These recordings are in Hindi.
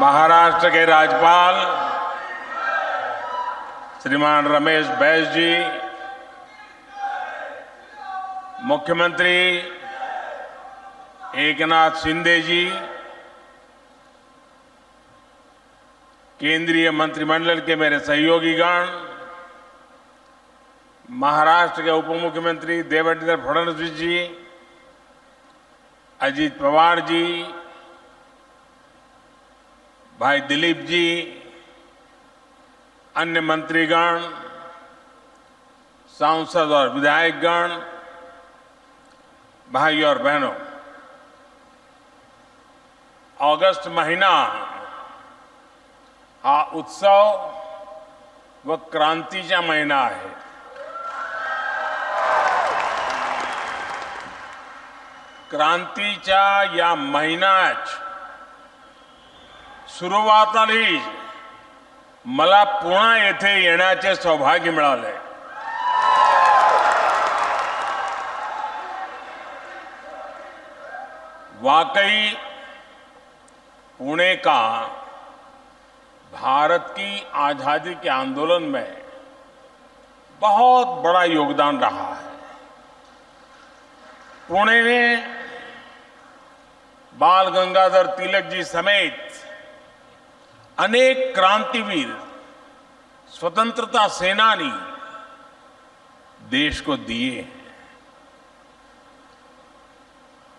महाराष्ट्र के राज्यपाल श्रीमान रमेश बैस जी, मुख्यमंत्री एकनाथ शिंदे जी, केंद्रीय मंत्रिमंडल के मेरे सहयोगीगण, महाराष्ट्र के उप मुख्यमंत्री देवेंद्र फडणवीस जी, अजीत पवार जी, भाई दिलीप जी, अन्य मंत्रीगण, सांसद और विधायकगण, भाई और बहनों, अगस्त महीना हा उत्सव व क्रांतीचा महिना आहे. क्रांतीच्या या महिन्यात सुरुवातीला मला पुन्हा येथे येण्याचे सौभाग्य मिळाले. वाकई पुणे का भारत की आजादी के आंदोलन में बहुत बड़ा योगदान रहा है. पुणे ने बाल गंगाधर तिलक जी समेत अनेक क्रांतिवीर, स्वतंत्रता सेनानी देश को दिए हैं.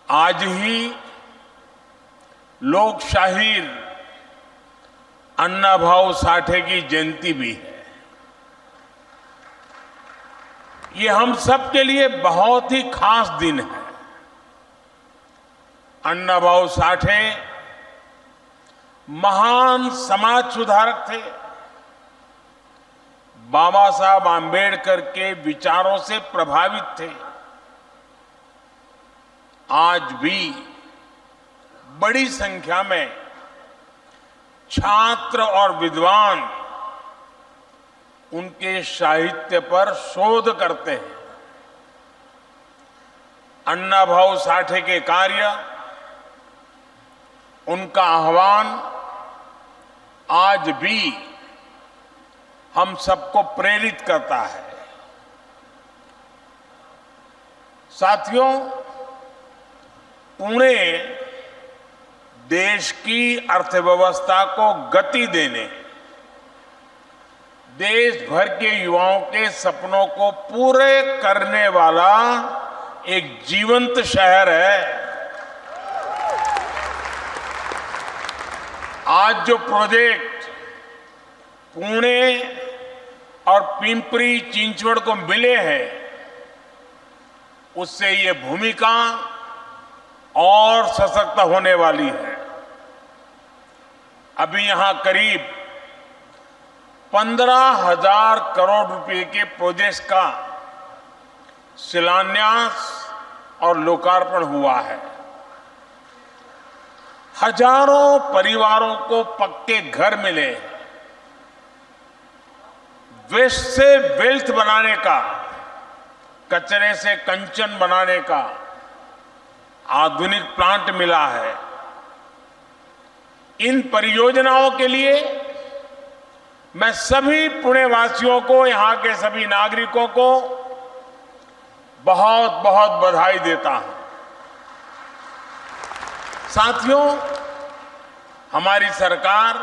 आज ही लोकशाहीर अण्णाभाऊ साठे की जयंती भी है. ये हम सब के लिए बहुत ही खास दिन है. अण्णाभाऊ साठे महान समाज सुधारक थे. बाबा साहब आंबेडकर के विचारों से प्रभावित थे. आज भी बड़ी संख्या में छात्र और विद्वान उनके साहित्य पर शोध करते हैं. अण्णाभाऊ साठे के कार्य, उनका आह्वान आज भी हम सबको प्रेरित करता है. साथियों, पुणे देश की अर्थव्यवस्था को गति देने, देश भर के युवाओं के सपनों को पूरे करने वाला एक जीवंत शहर है. आज जो प्रोजेक्ट पुणे और पिंपरी चिंचवड़ को मिले हैं, उससे ये भूमिका और सशक्त होने वाली है. अभी यहां करीब 15,000 करोड़ रुपए के प्रोजेक्ट्स का शिलान्यास और लोकार्पण हुआ है. हजारों परिवारों को पक्के घर मिले. वेस्ट से वेल्थ बनाने का, कचरे से कंचन बनाने का आधुनिक प्लांट मिला है. इन परियोजनाओं के लिए मैं सभी पुणे वासियों को, यहां के सभी नागरिकों को बहुत बहुत बधाई देता हूं. साथियों, हमारी सरकार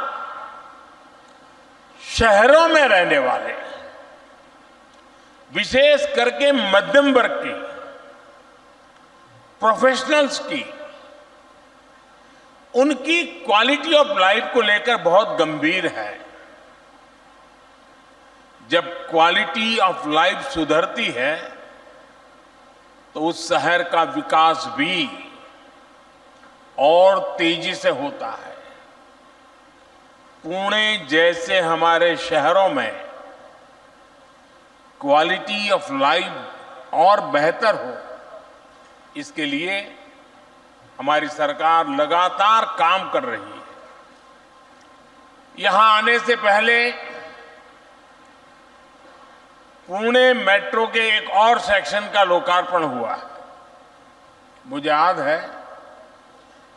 शहरों में रहने वाले, विशेष करके मध्यम वर्ग की, प्रोफेशनल्स की, उनकी क्वालिटी ऑफ लाइफ को लेकर बहुत गंभीर है. जब क्वालिटी ऑफ लाइफ सुधरती है तो उस शहर का विकास भी और तेजी से होता है. पुणे जैसे हमारे शहरों में क्वालिटी ऑफ लाइफ और बेहतर हो, इसके लिए हमारी सरकार लगातार काम कर रही है. यहां आने से पहले पुणे मेट्रो के एक और सेक्शन का लोकार्पण हुआ. मुझे याद है,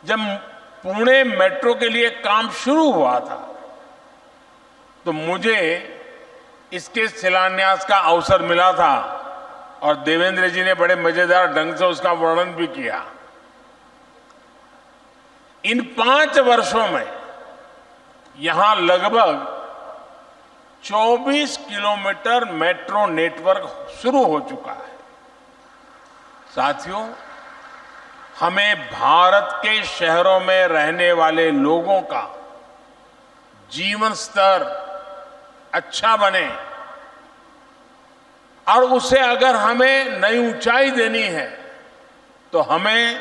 जब पुणे मेट्रो के लिए काम शुरू हुआ था तो मुझे इसके शिलान्यास का अवसर मिला था और देवेंद्र जी ने बड़े मजेदार ढंग से उसका वर्णन भी किया। इन 5 वर्षों में यहां लगभग 24 किलोमीटर मेट्रो नेटवर्क शुरू हो चुका है। साथियों, हमें भारत के शहरों में रहने वाले लोगों का जीवन स्तर अच्छा बने और उसे अगर हमें नई ऊंचाई देनी है तो हमें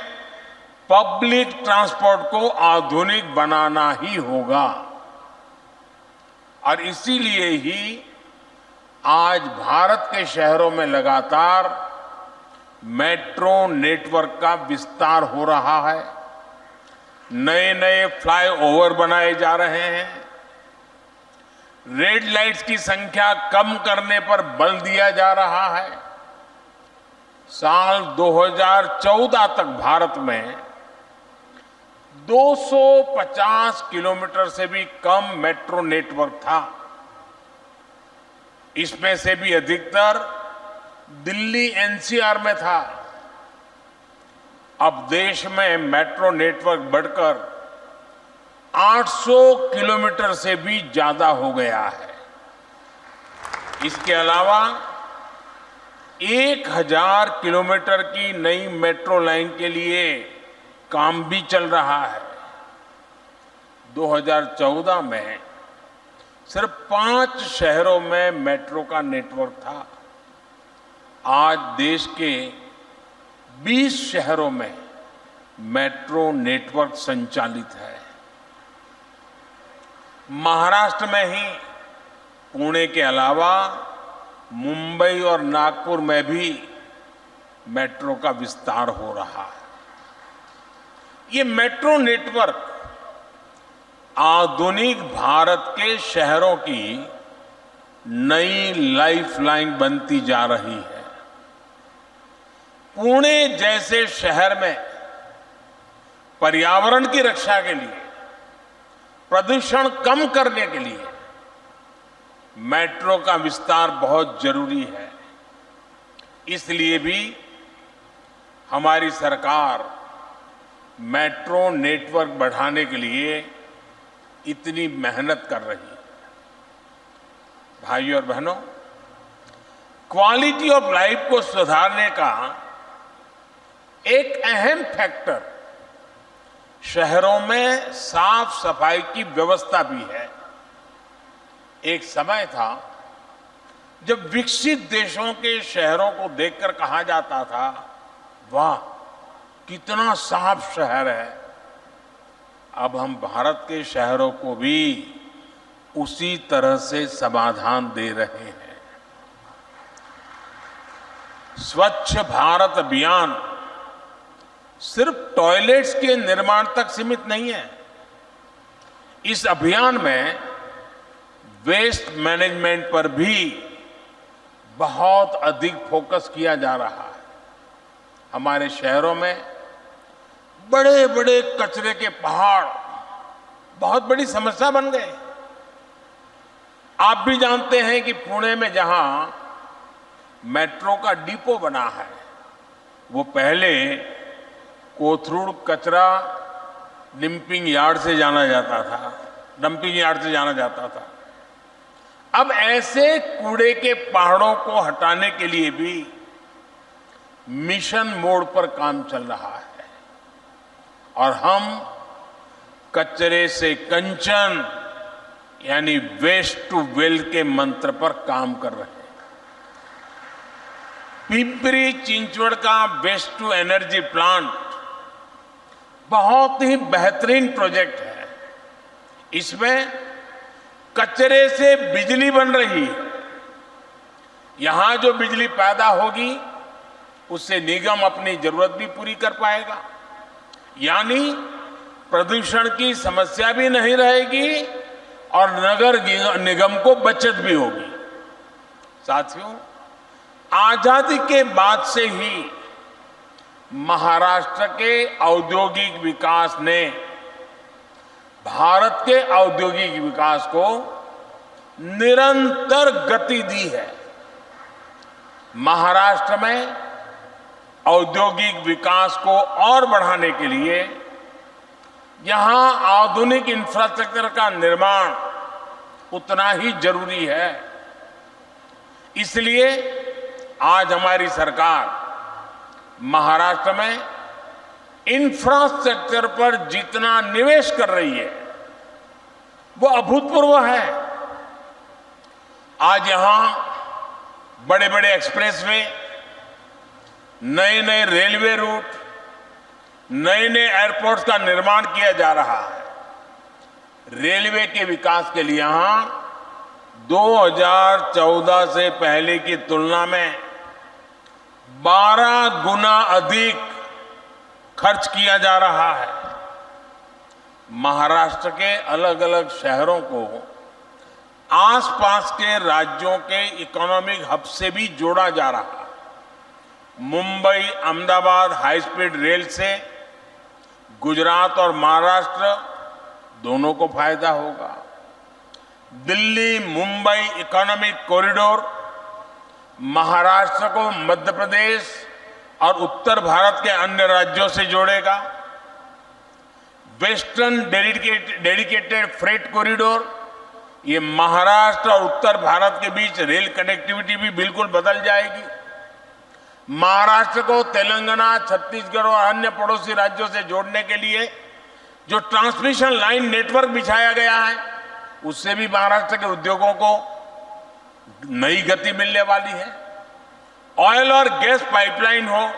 पब्लिक ट्रांसपोर्ट को आधुनिक बनाना ही होगा। और इसीलिए ही आज भारत के शहरों में लगातार मेट्रो नेटवर्क का विस्तार हो रहा है। नए नए फ्लाईओवर बनाए जा रहे हैं। रेड लाइट्स की संख्या कम करने पर बल दिया जा रहा है। साल 2014 तक भारत में 250 किलोमीटर से भी कम मेट्रो नेटवर्क था। इसमें से भी अधिकतर दिल्ली एनसीआर में था। अब देश में मेट्रो नेटवर्क बढ़कर 800 किलोमीटर से भी ज्यादा हो गया है। इसके अलावा 1000 किलोमीटर की नई मेट्रो लाइन के लिए काम भी चल रहा है। 2014 में सिर्फ 5 शहरों में मेट्रो का नेटवर्क था। आज देश के 20 शहरों में मेट्रो नेटवर्क संचालित है। महाराष्ट्र में ही पुणे के अलावा मुंबई और नागपुर में भी मेट्रो का विस्तार हो रहा है। ये मेट्रो नेटवर्क आधुनिक भारत के शहरों की नई लाइफलाइन बनती जा रही है। पुणे जैसे शहर में पर्यावरण की रक्षा के लिए, प्रदूषण कम करने के लिए मेट्रो का विस्तार बहुत जरूरी है। इसलिए भी हमारी सरकार मेट्रो नेटवर्क बढ़ाने के लिए इतनी मेहनत कर रही है। भाइयों और बहनों, क्वालिटी ऑफ लाइफ को सुधारने का एक अहम फैक्टर शहरों में साफ सफाई की व्यवस्था भी है। एक समय था जब विकसित देशों के शहरों को देखकर कहा जाता था, वाह कितना साफ शहर है। अब हम भारत के शहरों को भी उसी तरह से समाधान दे रहे हैं। स्वच्छ भारत अभियान सिर्फ टॉयलेट्स के निर्माण तक सीमित नहीं है। इस अभियान में वेस्ट मैनेजमेंट पर भी बहुत अधिक फोकस किया जा रहा है। हमारे शहरों में बड़े बड़े कचरे के पहाड़ बहुत बड़ी समस्या बन गए। आप भी जानते हैं कि पुणे में जहां मेट्रो का डिपो बना है, वो पहले कोथरूड कचरा डंपिंग यार्ड से जाना जाता था। अब ऐसे कूड़े के पहाड़ों को हटाने के लिए भी मिशन मोड पर काम चल रहा है और हम कचरे से कंचन यानी वेस्ट टू वेल्थ के मंत्र पर काम कर रहे हैं। पिंपरी चिंचवड़ का वेस्ट टू एनर्जी प्लांट बहुत ही बेहतरीन प्रोजेक्ट है। इसमें कचरे से बिजली बन रही है। यहां जो बिजली पैदा होगी उससे निगम अपनी जरूरत भी पूरी कर पाएगा, यानी प्रदूषण की समस्या भी नहीं रहेगी और नगर निगम को बचत भी होगी। साथियों, आजादी के बाद से ही महाराष्ट्र के औद्योगिक विकास ने भारत के औद्योगिक विकास को निरंतर गति दी है। महाराष्ट्र में औद्योगिक विकास को और बढ़ाने के लिए यहां आधुनिक इंफ्रास्ट्रक्चर का निर्माण उतना ही जरूरी है। इसलिए आज हमारी सरकार महाराष्ट्र में इंफ्रास्ट्रक्चर पर जितना निवेश कर रही है वो अभूतपूर्व है। आज यहां बड़े बड़े एक्सप्रेसवे, नए नए रेलवे रूट, नए नए एयरपोर्ट्स का निर्माण किया जा रहा है। रेलवे के विकास के लिए यहां 2014 से पहले की तुलना में 12 गुना अधिक खर्च किया जा रहा है। महाराष्ट्र के अलग अलग शहरों को आसपास के राज्यों के इकोनॉमिक हब से भी जोड़ा जा रहा है। Mumbai Ahmedabad high speed rail से गुजरात और महाराष्ट्र दोनों को फायदा होगा। दिल्ली मुंबई इकोनॉमिक कॉरिडोर महाराष्ट्र को मध्य प्रदेश और उत्तर भारत के अन्य राज्यों से जोड़ेगा। वेस्टर्न डेडिकेटेड फ्रेट कॉरिडोर, ये महाराष्ट्र और उत्तर भारत के बीच रेल कनेक्टिविटी भी बिल्कुल बदल जाएगी। महाराष्ट्र को तेलंगाना, छत्तीसगढ़ और अन्य पड़ोसी राज्यों से जोड़ने के लिए जो ट्रांसमिशन लाइन नेटवर्क बिछाया गया है, उससे भी महाराष्ट्र के उद्योगों को नई गति मिलने वाली है। ऑयल और गैस पाइपलाइन हो,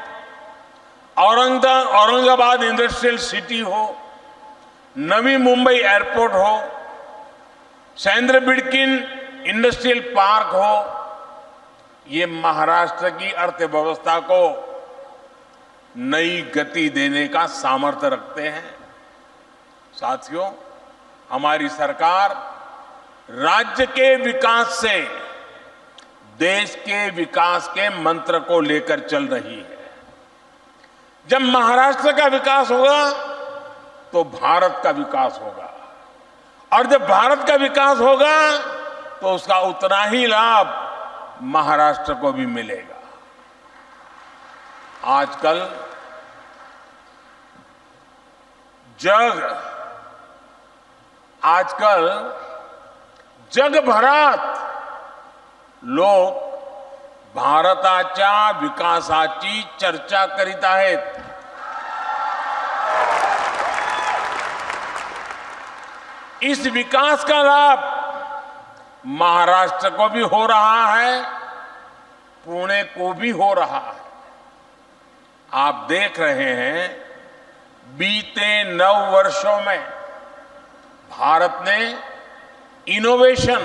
औरंगाबाद इंडस्ट्रियल सिटी हो, नवी मुंबई एयरपोर्ट हो, सैंद्र बिडकिन इंडस्ट्रियल पार्क हो, ये महाराष्ट्र की अर्थव्यवस्था को नई गति देने का सामर्थ्य रखते हैं। साथियों, हमारी सरकार राज्य के विकास से देश के विकास के मंत्र को लेकर चल रही है। जब महाराष्ट्र का विकास होगा तो भारत का विकास होगा, और जब भारत का विकास होगा तो उसका उतना ही लाभ महाराष्ट्र को भी मिलेगा। आजकल जगभरात लोक भारताच्या विकासाची चर्चा करीत आहेत। इस विकास का लाभ महाराष्ट्र को भी हो रहा है, पुणे को भी हो रहा है। आप देख रहे हैं, बीते 9 वर्षों में भारत ने इनोवेशन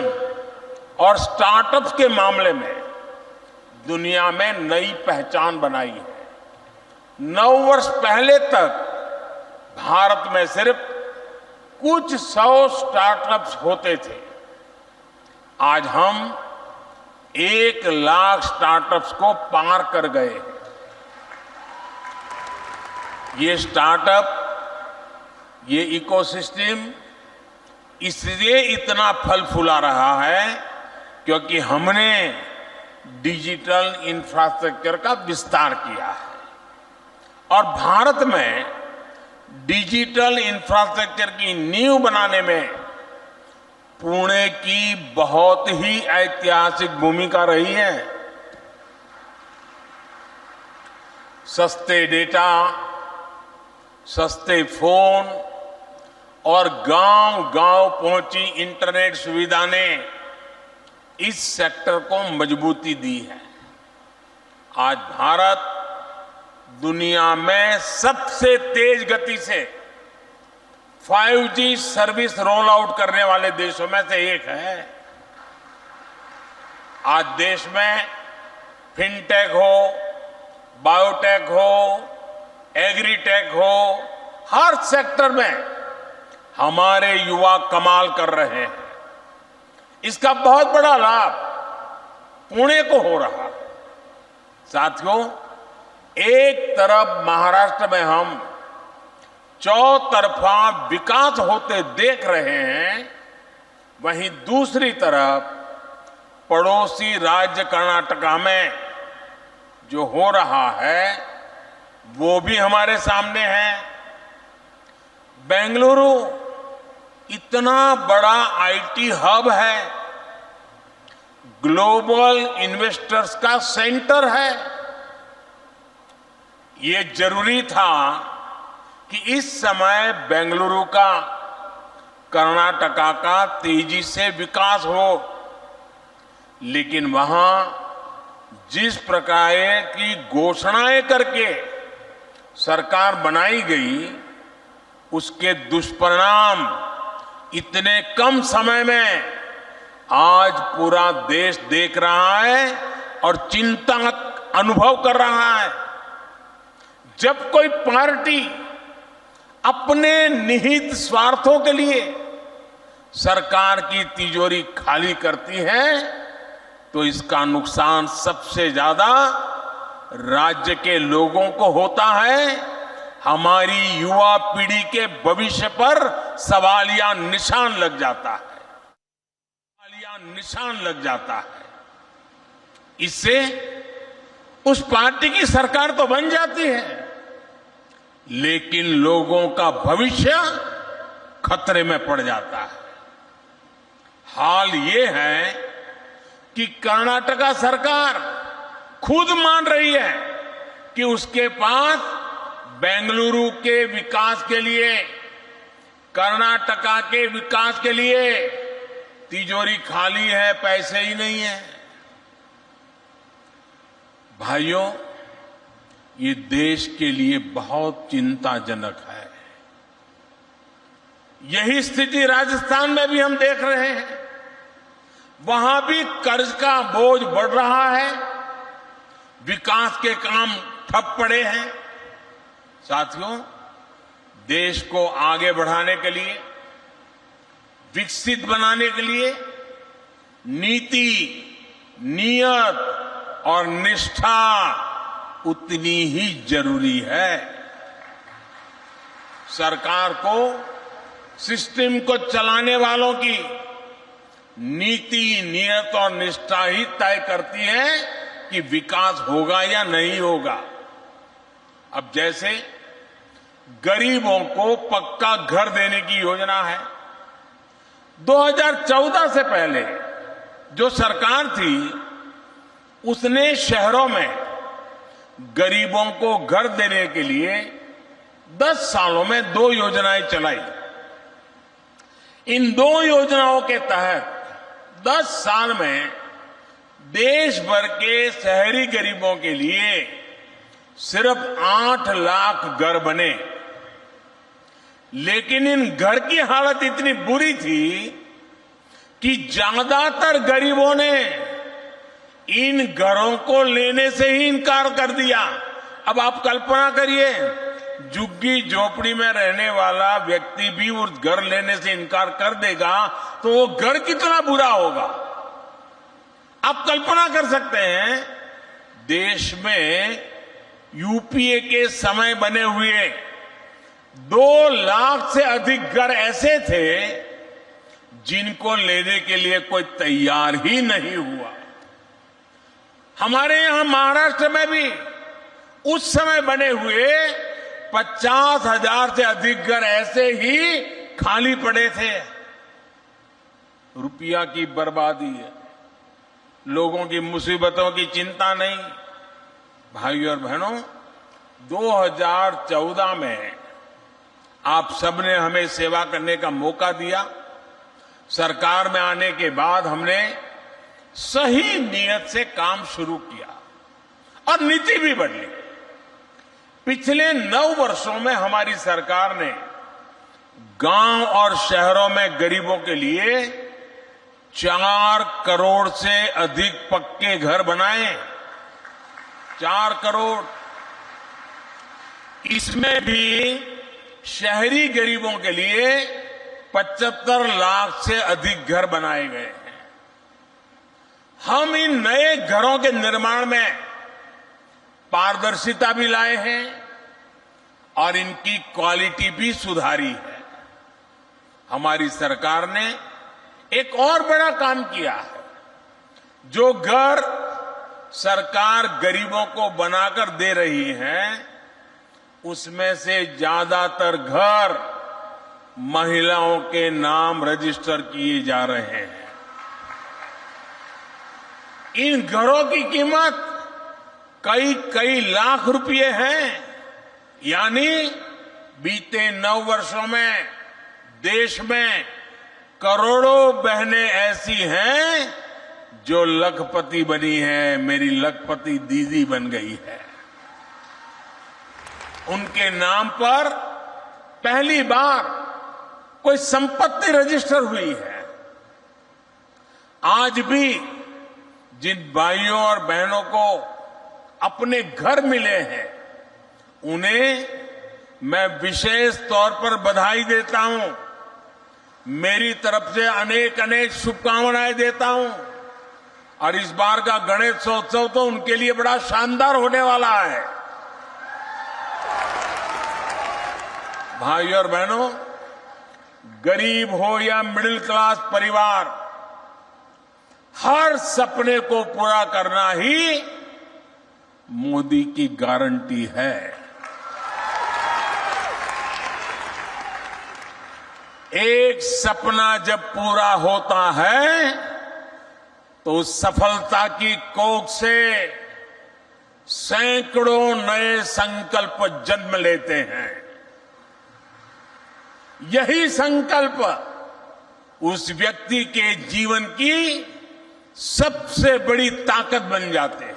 और स्टार्टअप्स के मामले में दुनिया में नई पहचान बनाई है। 9 वर्ष पहले तक भारत में सिर्फ कुछ 100 स्टार्टअप्स होते थे। आज हम 1 लाख स्टार्टअप्स को पार कर गए। ये स्टार्टअप, ये इकोसिस्टम इसलिए इतना फल फूला रहा है क्योंकि हमने डिजिटल इंफ्रास्ट्रक्चर का विस्तार किया है। और भारत में डिजिटल इंफ्रास्ट्रक्चर की नींव बनाने में पुणे की बहुत ही ऐतिहासिक भूमिका रही है। सस्ते डेटा, सस्ते फोन और गांव-गांव पहुंची इंटरनेट सुविधा ने इस सेक्टर को मजबूती दी है। आज भारत दुनिया में सबसे तेज गति से 5G सर्विस रोल आउट करने वाले देशों में से एक है। आज देश में फिनटेक हो, बायोटेक हो, एग्रीटेक हो, हर सेक्टर में हमारे युवा कमाल कर रहे हैं। इसका बहुत बड़ा लाभ पुणे को हो रहा है। साथियों, एक तरफ महाराष्ट्र में हम चौतरफा विकास होते देख रहे हैं, वहीं दूसरी तरफ पड़ोसी राज्य कर्नाटका में जो हो रहा है वो भी हमारे सामने है। बेंगलुरु इतना बड़ा आईटी हब है, ग्लोबल इन्वेस्टर्स का सेंटर है। ये जरूरी था कि इस समय बेंगलुरु का, कर्नाटका का तेजी से विकास हो, लेकिन वहां जिस प्रकार की घोषणाएं करके सरकार बनाई गई, उसके दुष्परिणाम इतने कम समय में आज पूरा देश देख रहा है और चिंता अनुभव कर रहा है। जब कोई पार्टी अपने निहित स्वार्थों के लिए सरकार की तिजोरी खाली करती है तो इसका नुकसान सबसे ज्यादा राज्य के लोगों को होता है। हमारी युवा पीढ़ी के भविष्य पर सवालिया निशान लग जाता है, निशान लग जाता है। इससे उस पार्टी की सरकार तो बन जाती है, लेकिन लोगों का भविष्य खतरे में पड़ जाता है। हाल ये है कि कर्नाटका सरकार खुद मान रही है कि उसके पास बेंगलुरु के विकास के लिए, कर्नाटका के विकास के लिए तिजोरी खाली है, पैसे ही नहीं है। भाइयों, ये देश के लिए बहुत चिंताजनक है। यही स्थिति राजस्थान में भी हम देख रहे हैं। वहां भी कर्ज का बोझ बढ़ रहा है, विकास के काम ठप पड़े हैं। साथियों, देश को आगे बढ़ाने के लिए, विकसित बनाने के लिए नीति, नियत और निष्ठा उतनी ही जरूरी है। सरकार को, सिस्टम को चलाने वालों की नीति, नियत और निष्ठा ही तय करती है कि विकास होगा या नहीं होगा। अब जैसे गरीबों को पक्का घर देने की योजना है, 2014 से पहले जो सरकार थी उसने शहरों में गरीबों को घर देने के लिए 10 सालों में 2 योजनाएं चलाई। इन 2 योजनाओं के तहत 10 साल में देश भर के शहरी गरीबों के लिए सिर्फ 8 लाख घर बने। लेकिन इन घर की हालत इतनी बुरी थी कि ज्यादातर गरीबों ने इन घरों को लेने से ही इनकार कर दिया। अब आप कल्पना करिए, झुग्गी झोपड़ी में रहने वाला व्यक्ति भी उस घर लेने से इनकार कर देगा तो वो घर कितना बुरा होगा। आप कल्पना कर सकते हैं, देश में यूपीए के समय बने हुए 2 लाख से अधिक घर ऐसे थे जिनको लेने के लिए कोई तैयार ही नहीं हुआ। हमारे यहां महाराष्ट्र में भी उस समय बने हुए 50,000 से अधिक घर ऐसे ही खाली पड़े थे। रुपया की बर्बादी है, लोगों की मुसीबतों की चिंता नहीं। भाइयों और बहनों, 2014 में आप सबने हमें सेवा करने का मौका दिया। सरकार में आने के बाद हमने सही नियत से काम शुरू किया और नीति भी बदली। पिछले 9 वर्षों में हमारी सरकार ने गांव और शहरों में गरीबों के लिए 4 करोड़ से अधिक पक्के घर बनाए। 4 करोड़। इसमें भी शहरी गरीबों के लिए 75 लाख से अधिक घर बनाए गए हैं। हम इन नए घरों के निर्माण में पारदर्शिता भी लाए हैं और इनकी क्वालिटी भी सुधारी है। हमारी सरकार ने एक और बड़ा काम किया है। जो घर सरकार गरीबों को बनाकर दे रही है, उसमें से ज्यादातर घर महिलाओं के नाम रजिस्टर किए जा रहे हैं। इन घरों की कीमत कई लाख रुपए हैं। यानी बीते 9 वर्षों में देश में करोड़ों बहनें ऐसी हैं जो लखपति बनी है, मेरी लखपति दीदी बन गई है। उनके नाम पर पहली बार कोई संपत्ति रजिस्टर हुई है। आज भी जिन भाइयों और बहनों को अपने घर मिले हैं, उन्हें मैं विशेष तौर पर बधाई देता हूं। मेरी तरफ से अनेक शुभकामनाएं देता हूं। और इस बार का गणेशोत्सव तो उनके लिए बड़ा शानदार होने वाला है। भाइयों और बहनों, गरीब हो या मिडिल क्लास परिवार, हर सपने को पूरा करना ही मोदी की गारंटी है। एक सपना जब पूरा होता है तो उस सफलता की कोख से सैकड़ों नए संकल्प जन्म लेते हैं। यही संकल्प उस व्यक्ति के जीवन की सबसे बड़ी ताकत बन जाते हैं।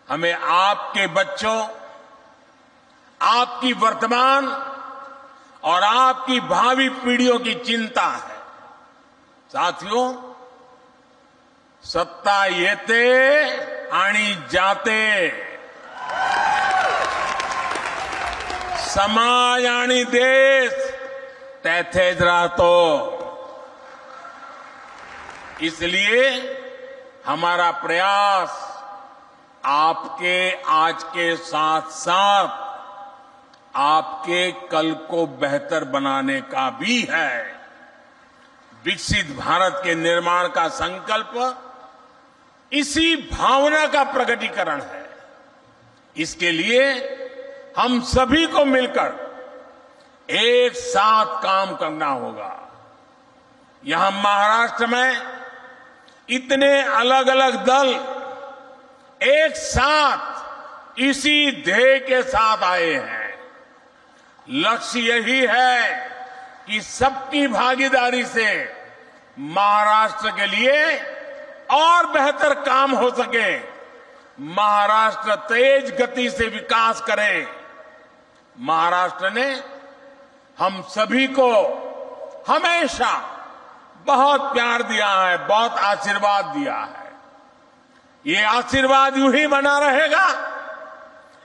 हमें आपके बच्चों, आपकी वर्तमान और आपकी भावी पीढ़ियों की चिंता है। साथियों, सत्ता येते आणि जाते, समाज आणि देश तेथेच राहतो। इसलिए हमारा प्रयास आपके आज के साथ साथ आपके कल को बेहतर बनाने का भी है। विकसित भारत के निर्माण का संकल्प इसी भावना का प्रकटीकरण है। इसके लिए हम सभी को मिलकर एक साथ काम करना होगा। यहां महाराष्ट्र में इतने अलग अलग दल एक साथ इसी ध्येय के साथ आए हैं। लक्ष्य यही है कि सबकी भागीदारी से महाराष्ट्र के लिए और बेहतर काम हो सके, महाराष्ट्र तेज गति से विकास करे। महाराष्ट्र ने हम सभी को हमेशा बहुत प्यार दिया है, बहुत आशीर्वाद दिया है। ये आशीर्वाद यूं ही बना रहेगा।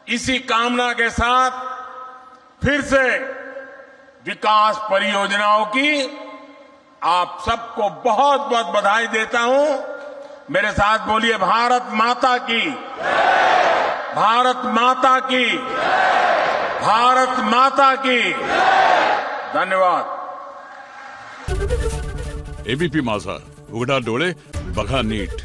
इसी कामना के साथ फिर से विकास परियोजनाओं की आप सबको बहुत बहुत बधाई देता हूं। मेरे साथ बोलिए, भारत माता की, भारत माता की, भारत माता की। धन्यवाद। एबीपी माझा, उघडा डोळे बघा नीट।